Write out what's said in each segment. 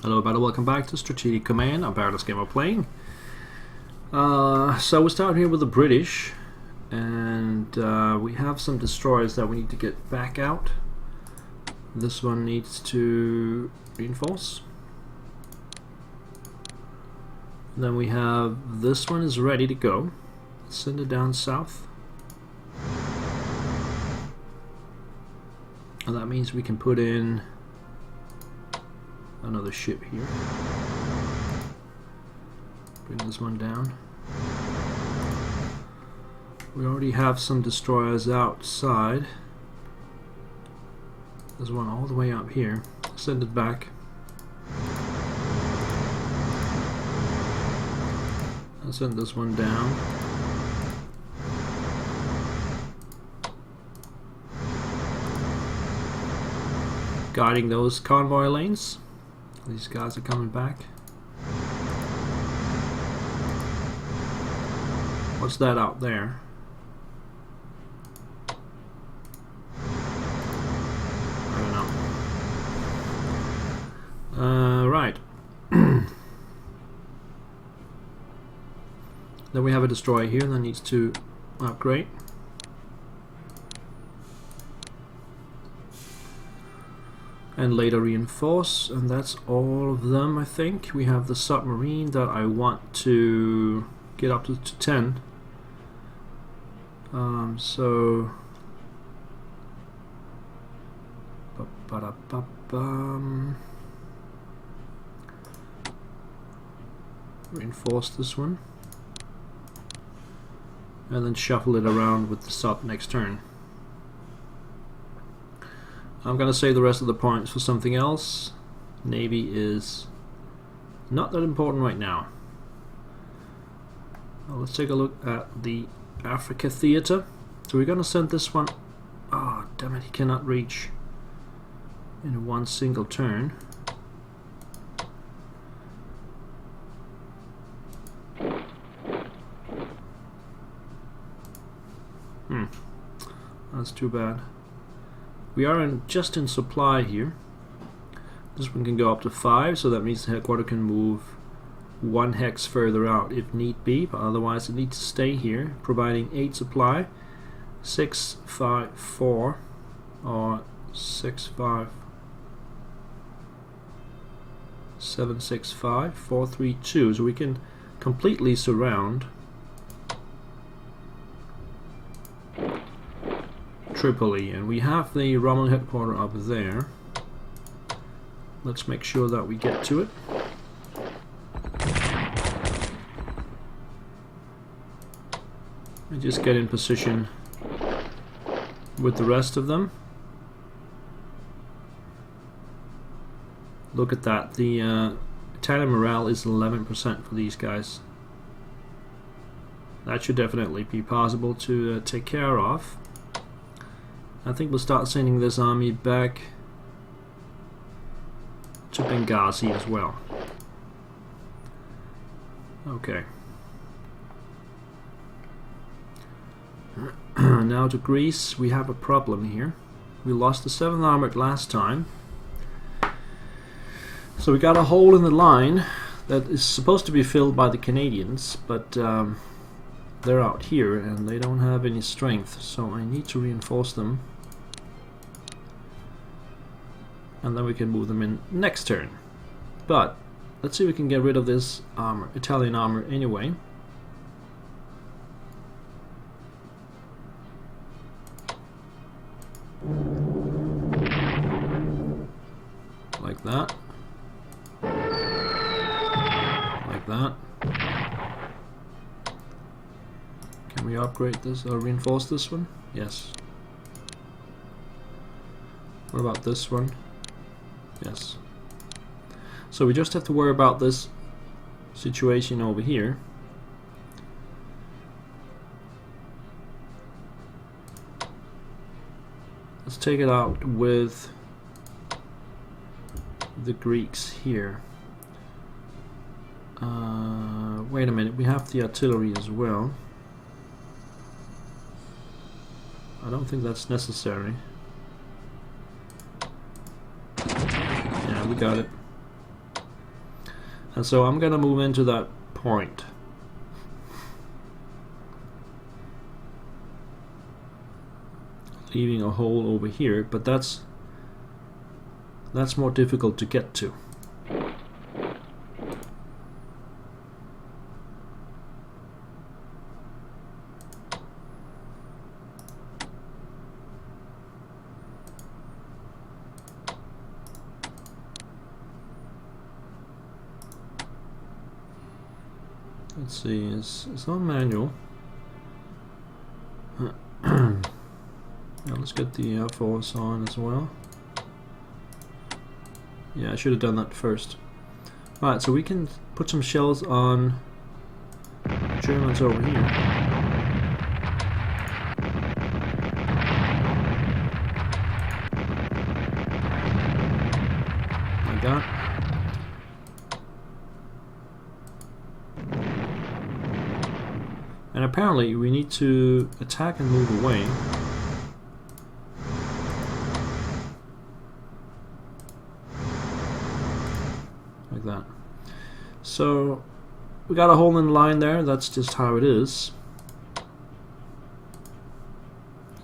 Hello everybody, welcome back to Strategic Command. I'm Paradise Gamer playing. So we start here with the British, and we have some destroyers that we need to get back out. This one needs to reinforce. And then we have this one is ready to go. Let's send it down south. And that means we can put in another ship here. Bring this one down. We already have some destroyers outside. There's one all the way up here. Send it back. I'll send this one down. Guiding those convoy lanes. These guys are coming back. What's that out there? I don't know. Right. Then we have a destroyer here that needs to upgrade. And later reinforce, and that's all of them, I think. We have the submarine that I want to get up to 10. So reinforce this one and then shuffle it around with the sub next turn. I'm gonna save the rest of the points for something else. Navy is not that important right now. Well, let's take a look at the Africa theater. So we're gonna send this one. Oh, damn it, he cannot reach in one single turn. That's too bad. We are just in supply here. This one can go up to 5, so that means the headquarter can move 1 hex further out if need be, but otherwise it needs to stay here, providing 8 supply. 6, 5, 4, or 6, 5, 7, 6, 5, 4, 3, 2. So we can completely surround Tripoli, and we have the Romulan headquarter up there. Let's make sure that we get to it. And just get in position with the rest of them. Look at that, the Italian morale is 11% for these guys. That should definitely be possible to take care of. I think we'll start sending this army back to Benghazi as well. Okay. Now to Greece. We have a problem here. We lost the 7th Armored last time. So we got a hole in the line that is supposed to be filled by the Canadians, but they're out here and they don't have any strength, so I need to reinforce them. And then we can move them in next turn. But let's see if we can get rid of this armor, Italian armor anyway. Like that. Like that. Can we upgrade this or reinforce this one? Yes. What about this one? Yes. So we just have to worry about this situation over here. Let's take it out with the Greeks here. Wait a minute, we have the artillery as well. I don't think that's necessary. Yeah, we got it. And so I'm gonna move into that point. Leaving a hole over here, but that's more difficult to get to. Let's see, it's not manual. Now let's get the Air Force on as well. Yeah, I should have done that first. Alright, so we can put some shells on the Germans over here. Like that. And apparently we need to attack and move away. Like that. So we got a hole in the line there, that's just how it is.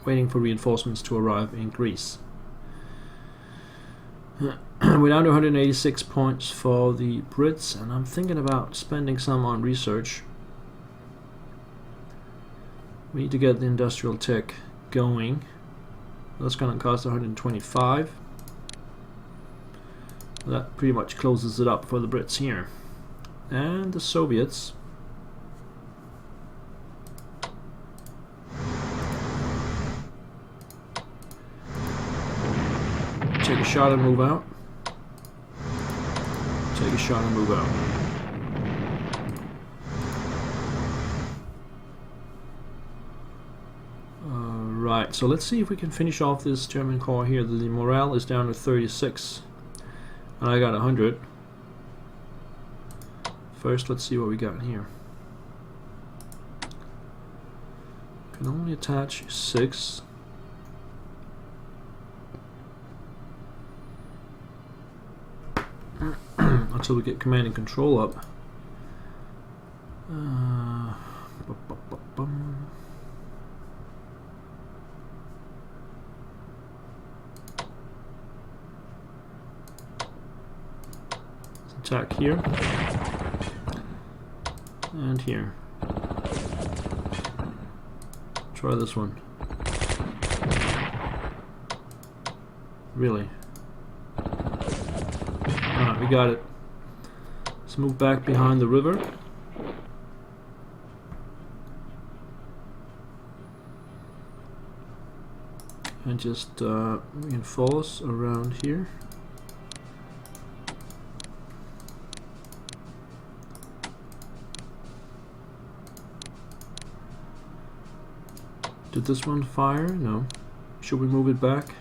Waiting for reinforcements to arrive in Greece. We're down to 186 points for the Brits, and I'm thinking about spending some on research. We need to get the industrial tech going. That's going to cost 125. That pretty much closes it up for the Brits here. And the Soviets. Take a shot and move out. Take a shot and move out. Right, so let's see if we can finish off this German corps here. The morale is down to 36, and I got 100. First, let's see what we got here. Can only attach 6. Until we get command and control up. Attack here and here. Try this one. Really? Alright, we got it. Let's move back behind the river. And just reinforce around here. Did this one fire? No. Should we move it back?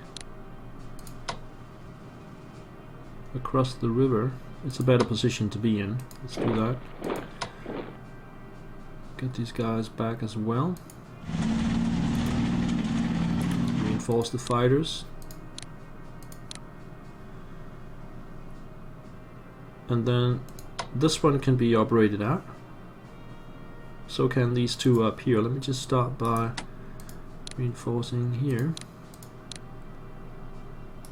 Across the river. It's a better position to be in. Let's do that. Get these guys back as well. Reinforce the fighters. And then this one can be operated out. So can these two up here. Let me just start by reinforcing here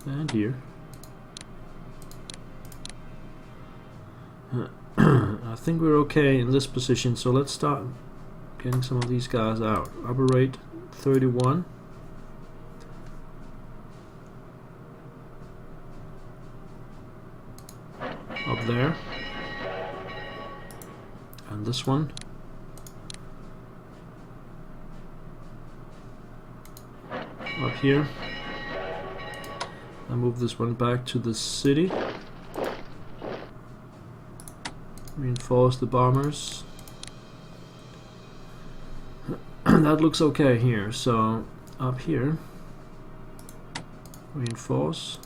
and here. I think we're okay in this position, so let's start getting some of these guys out. Operate 31. Up there. And this one. Up here. I move this one back to the city. Reinforce the bombers. That looks okay here. So up here, reinforce.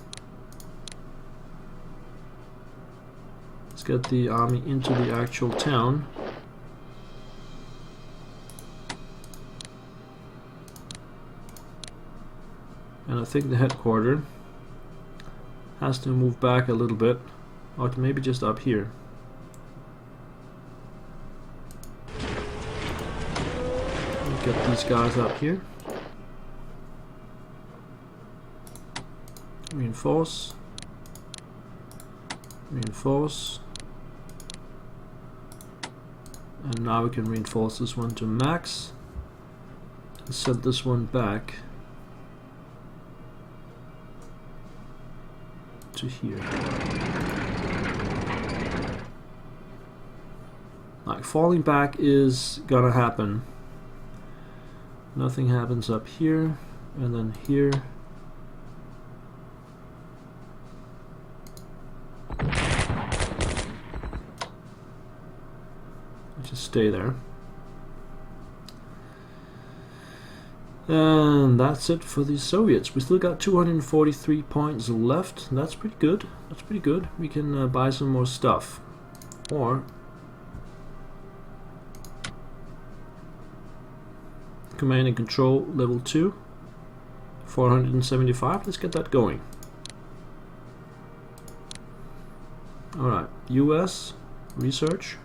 Let's get the army into the actual town. And I think the headquarters has to move back a little bit, or maybe just up here. Get these guys up here. Reinforce. Reinforce. And now we can reinforce this one to max. And set this one back to here. Like, falling back is gonna happen. Nothing happens up here, and then here. Just stay there. And that's it for the Soviets. We still got 243 points left. That's pretty good. That's pretty good. We can buy some more stuff. Or Command and Control level 2. 475. Let's get that going. Alright. US. Research.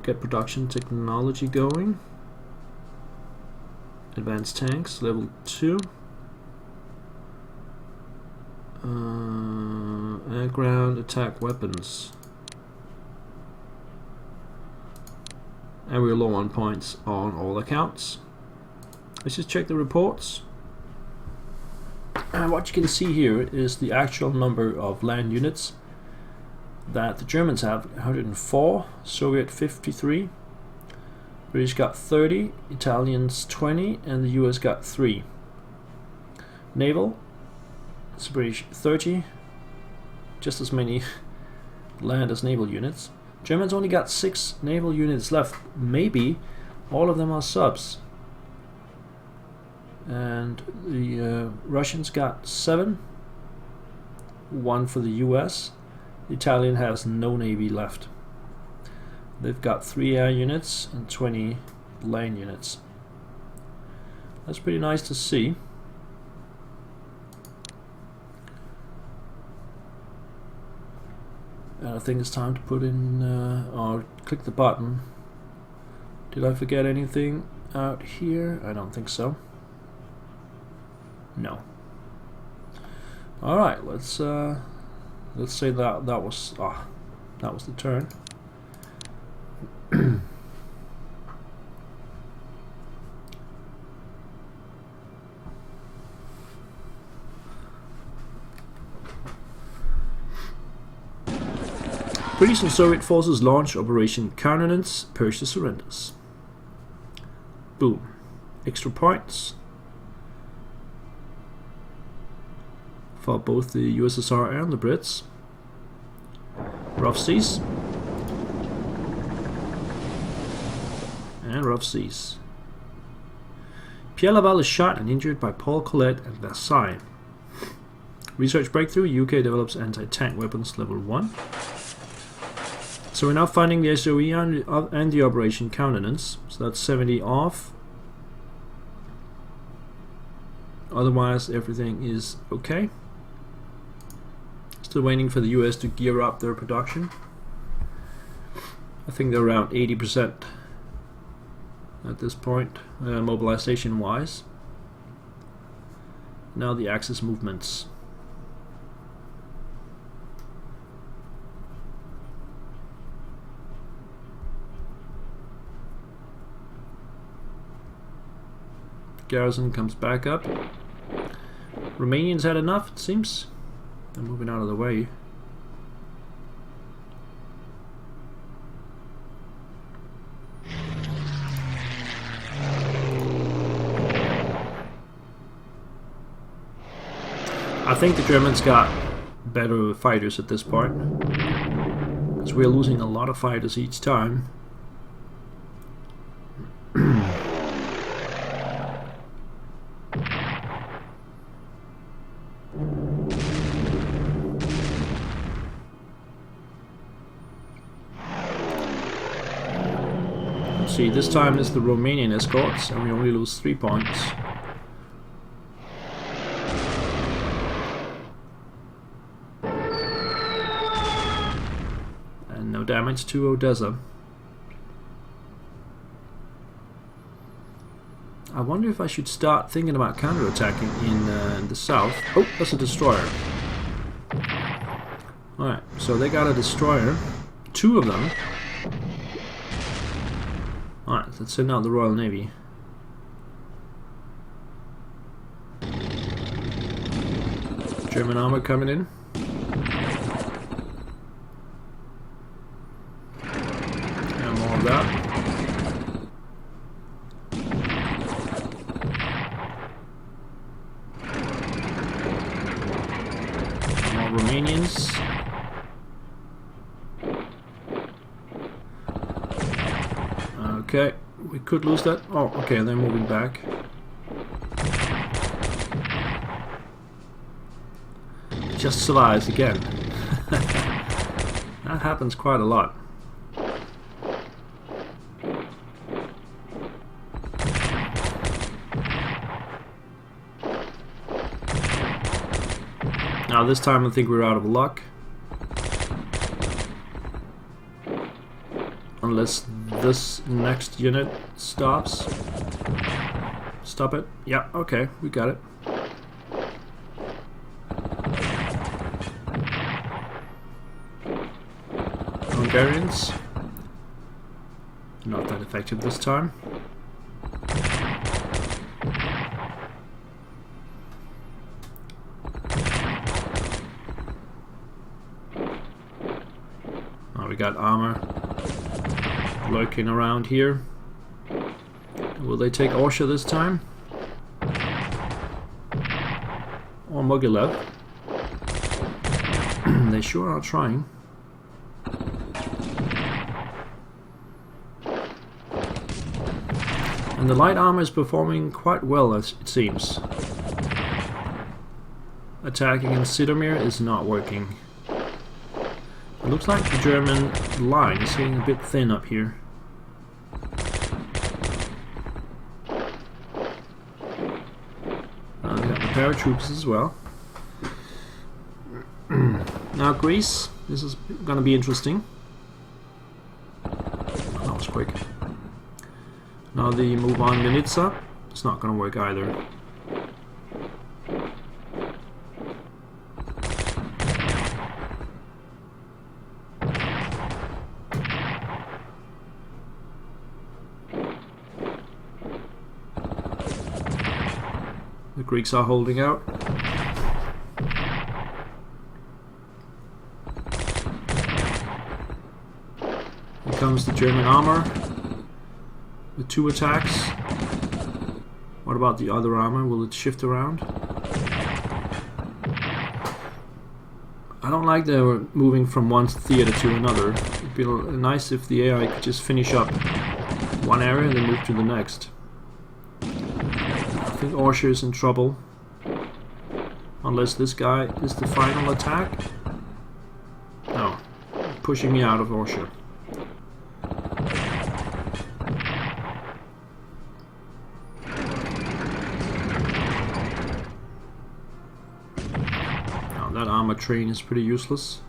Get production technology going. Advanced tanks, level 2. Air ground attack weapons. And we're low on points on all accounts. Let's just check the reports. And what you can see here is the actual number of land units that the Germans have. 104, Soviet 53. British got 30, Italians 20, and the US got 3. Naval, it's British 30, just as many land as naval units. Germans only got 6 naval units left. Maybe all of them are subs. And the Russians got 7, 1 for the US. The Italian has no navy left. They've got 3 air units and 20 land units. That's pretty nice to see. And I think it's time to put in, or click the button. Did I forget anything out here? I don't think so. No. All right, let's say that was the turn. British and Soviet forces launch Operation Countenance, Persia surrenders. Boom. Extra points for both the USSR and the Brits. Rough seas. And rough seas. Pierre Laval is shot and injured by Paul Colette at Versailles. Research breakthrough. UK develops anti-tank weapons level 1. So we're now finding the SOE and the Operation Countenance. So that's 70 off. Otherwise everything is okay. Still waiting for the US to gear up their production. I think they're around 80% at this point, mobilization wise. Now the Axis movements. Garrison comes back up. Romanians had enough, it seems. They're moving out of the way. I think the Germans got better fighters at this point, because we're losing a lot of fighters each time. See, this time it's the Romanian escorts, and we only lose 3 points. And no damage to Odessa. I wonder if I should start thinking about counterattacking in the south. Oh, that's a destroyer. Alright, so they got a destroyer. 2 of them. Alright, let's send out the Royal Navy. German armor coming in. And more of that. More Romanians. Okay, we could lose that. Oh, okay, they're moving back. Just survives again. That happens quite a lot. Now this time I think we're out of luck. Unless this next unit stops. Stop it. Yeah, okay, we got it. Hungarians. Not that effective this time. Oh, we got armor lurking around here. Will they take Orsha this time? Or Mogilev? They sure are trying. And the light armor is performing quite well, as it seems. Attacking in Sidomir is not working. It looks like the German line is getting a bit thin up here. We got the paratroops as well. Now Greece, this is going to be interesting. That was quick. Now the move on Minitsa, it's not going to work either. The Greeks are holding out. Here comes the German armor with 2 attacks. What about the other armor? Will it shift around? I don't like the moving from one theater to another. It'd be nice if the AI could just finish up one area and then move to the next. I think Orsha is in trouble. Unless this guy is the final attack. No. Pushing me out of Orsha. Now that armor train is pretty useless.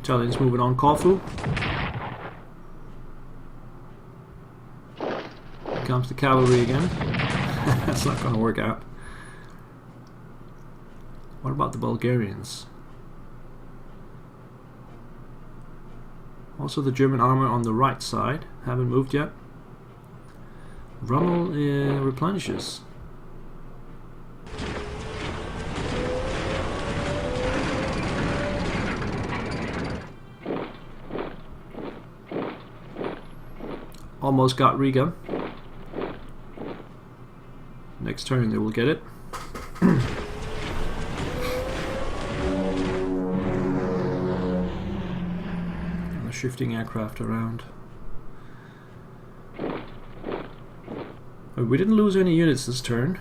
Italians moving on Corfu. Here comes the cavalry again. That's not going to work out. What about the Bulgarians? Also the German armor on the right side. Haven't moved yet. Rommel replenishes. Almost got Riga. Next turn they will get it. And shifting aircraft around. We didn't lose any units this turn.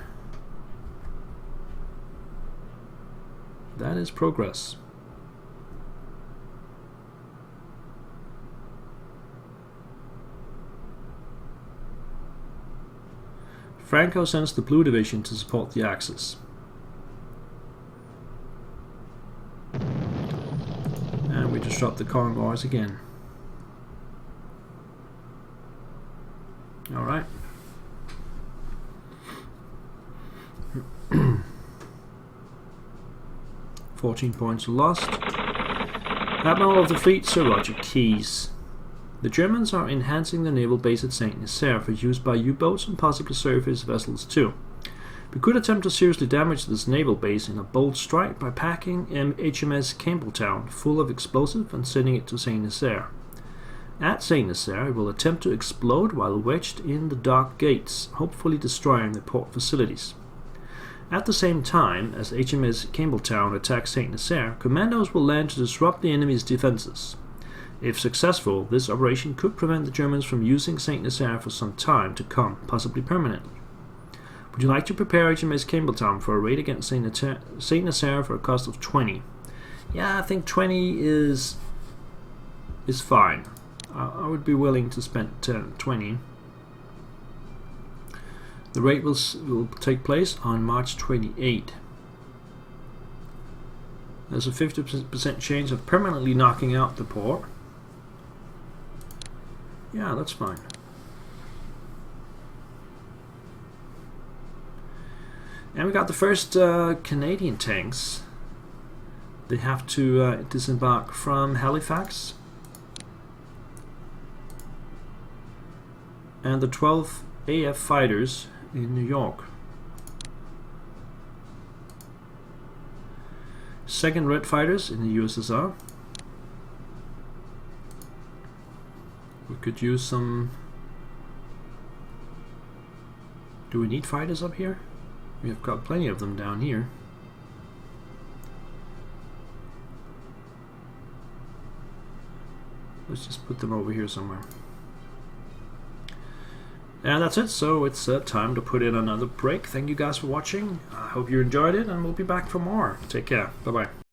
That is progress. Franco sends the Blue Division to support the Axis. And we disrupt the convoys again. Alright. $14 points lost. Admiral of the Fleet, Sir Roger Keyes. The Germans are enhancing the naval base at Saint Nazaire for use by U-boats and possibly surface vessels too. We could attempt to seriously damage this naval base in a bold strike by packing HMS Campbelltown full of explosive and sending it to Saint Nazaire. At Saint Nazaire, it will attempt to explode while wedged in the dock gates, hopefully destroying the port facilities. At the same time as HMS Campbelltown attacks Saint Nazaire, commandos will land to disrupt the enemy's defenses. If successful, this operation could prevent the Germans from using Saint Nazaire for some time to come, possibly permanently. Would you like to prepare HMS Campbelltown for a raid against Saint Nazaire for a cost of 20? Yeah, I think 20 is fine. I would be willing to spend 20. The raid will take place on March 28. There's a 50% chance of permanently knocking out the port. Yeah, that's fine. And we got the first Canadian tanks. They have to disembark from Halifax. And the 12th AF fighters in New York. Second Red fighters in the USSR. We could use some... Do we need fighters up here? We have got plenty of them down here. Let's just put them over here somewhere. And that's it, so it's time to put in another break. Thank you guys for watching. I hope you enjoyed it, and we'll be back for more. Take care. Bye-bye.